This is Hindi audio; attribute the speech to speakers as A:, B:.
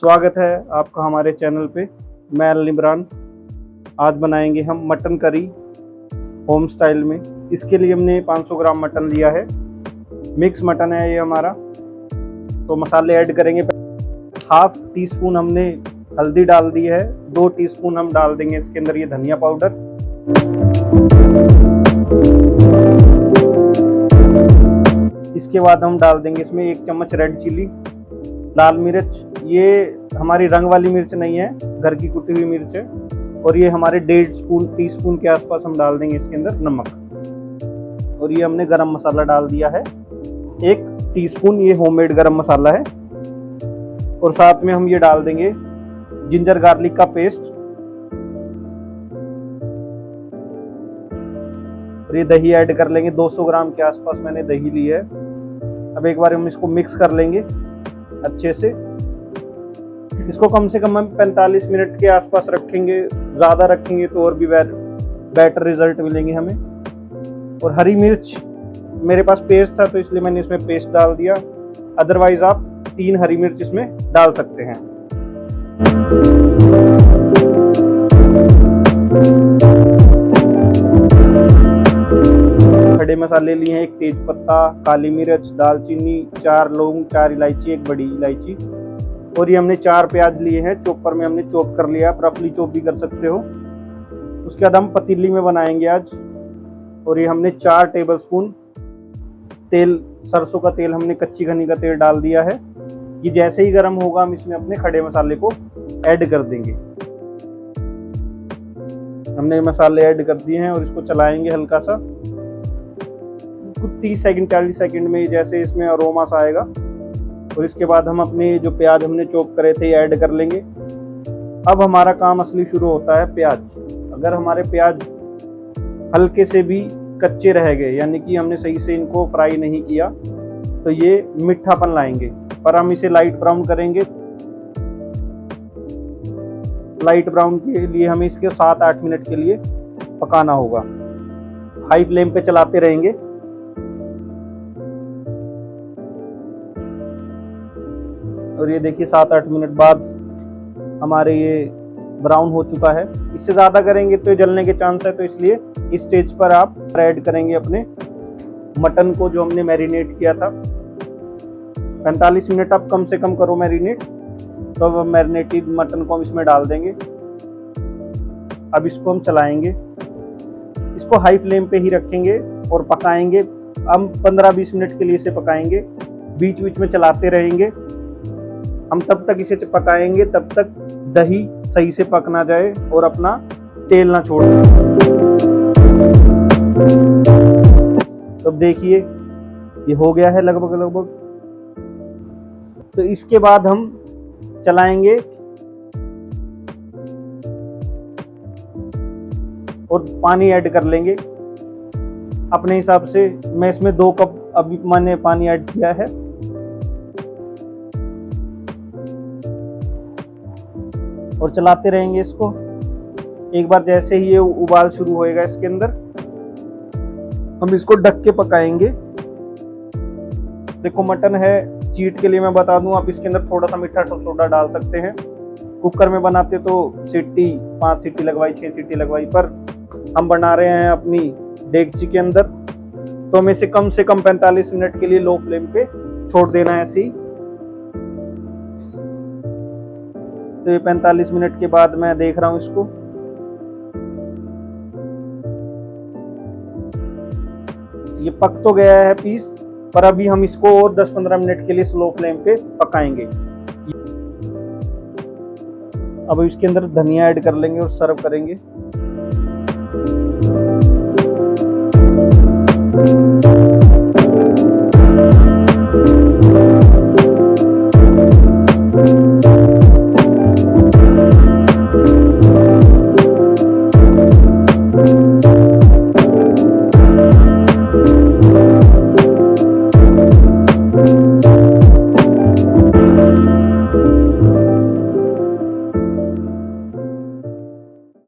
A: स्वागत है आपका हमारे चैनल पे। मैं अल इमरान। आज बनाएंगे हम मटन करी होम स्टाइल में। इसके लिए हमने 500 ग्राम मटन लिया है। मिक्स मटन है ये हमारा। तो मसाले ऐड करेंगे। हाफ टी स्पून हमने हल्दी डाल दी है। 2 टीस्पून हम डाल देंगे इसके अंदर ये धनिया पाउडर। इसके बाद हम डाल देंगे इसमें 1 चम्मच रेड चिली। लाल मिर्च, ये हमारी रंग वाली मिर्च नहीं है, घर की कुटी हुई मिर्च है। और ये हमारे 1.5 टीस्पून के आसपास हम डाल देंगे इसके अंदर नमक। और ये हमने गरम मसाला डाल दिया है 1 टीस्पून, ये होममेड गरम मसाला है। और साथ में हम ये डाल देंगे जिंजर गार्लिक का पेस्ट। और ये दही ऐड कर लेंगे, 200 ग्राम के आसपास मैंने दही ली है। अब एक बार हम इसको मिक्स कर लेंगे अच्छे से। इसको कम से कम हम 45 मिनट के आसपास रखेंगे। ज़्यादा रखेंगे तो और भी बेटर रिजल्ट मिलेंगे हमें। और हरी मिर्च मेरे पास पेस्ट था तो इसलिए मैंने इसमें पेस्ट डाल दिया। अदरवाइज आप 3 हरी मिर्च इसमें डाल सकते हैं। खड़े मसाले लिए हैं, 1 तेज पत्ता, काली मिर्च, दालचीनी, 4 लौंग, 4 इलायची, 1 बड़ी इलायची। और ये हमने 4 प्याज लिए हैं, चॉपर में हमने चॉप कर लिया। आप रफली चॉप भी कर सकते हो। उसके बाद हम पतीली में बनाएंगे आज। और ये हमने 4 टेबलस्पून तेल, सरसों का तेल, हमने कच्ची घनी का तेल डाल दिया है। ये जैसे ही गर्म होगा हम इसमें अपने खड़े मसाले को ऐड कर देंगे। हमने मसाले ऐड कर दिए हैं और इसको चलाएंगे हल्का सा कुछ 30 सेकंड 40 सेकंड में, जैसे इसमें अरोमास आएगा। और इसके बाद हम अपने जो प्याज हमने चॉप करे थे ऐड कर लेंगे। अब हमारा काम असली शुरू होता है प्याज। अगर हमारे प्याज हल्के से भी कच्चे रह गए, यानी कि हमने सही से इनको फ्राई नहीं किया, तो ये मीठापन लाएंगे। पर हम इसे लाइट ब्राउन करेंगे। लाइट ब्राउन के लिए हमें इसके 7-8 मिनट के लिए पकाना होगा। हाई फ्लेम पे चलाते रहेंगे। और ये देखिए 7-8 मिनट बाद हमारे ये ब्राउन हो चुका है। इससे ज़्यादा करेंगे तो जलने के चांस है, तो इसलिए इस स्टेज पर आप ऐड करेंगे अपने मटन को जो हमने मैरिनेट किया था। 45 मिनट आप कम से कम करो मैरिनेट। तो अब मैरिनेटेड मटन को हम इसमें डाल देंगे। अब इसको हम चलाएंगे। इसको हाई फ्लेम पे ही रखेंगे और पकाएंगे। हम 15-20 मिनट के लिए इसे पकाएंगे, बीच बीच में चलाते रहेंगे। हम तब तक इसे पकाएंगे तब तक दही सही से पक ना जाए और अपना तेल ना छोड़। तो देखिए ये हो गया है लगभग। तो इसके बाद हम चलाएंगे और पानी ऐड कर लेंगे अपने हिसाब से। मैं इसमें 2 कप अभी मैंने पानी ऐड किया है। और चलाते रहेंगे इसको। एक बार जैसे ही ये उबाल शुरू होएगा इसके अंदर, हम इसको ढक के पकाएंगे। देखो मटन है, चीट के लिए मैं बता दूं, आप इसके अंदर थोड़ा सा मीठा सोडा डाल सकते हैं। कुकर में बनाते तो 5 सीटी लगवाई, 6 सीटी लगवाई, पर हम बना रहे हैं अपनी डेगची के अंदर, तो हमें इसे कम से कम 45 मिनट के लिए लो फ्लेम पे छोड़ देना है ऐसे ही। तो ये 45 मिनट के बाद मैं देख रहा हूं इसको। ये पक तो गया है पीस, पर अभी हम इसको और 10-15 मिनट के लिए स्लो फ्लेम पे पकाएंगे। अब इसके अंदर धनिया ऐड कर लेंगे और सर्व करेंगे।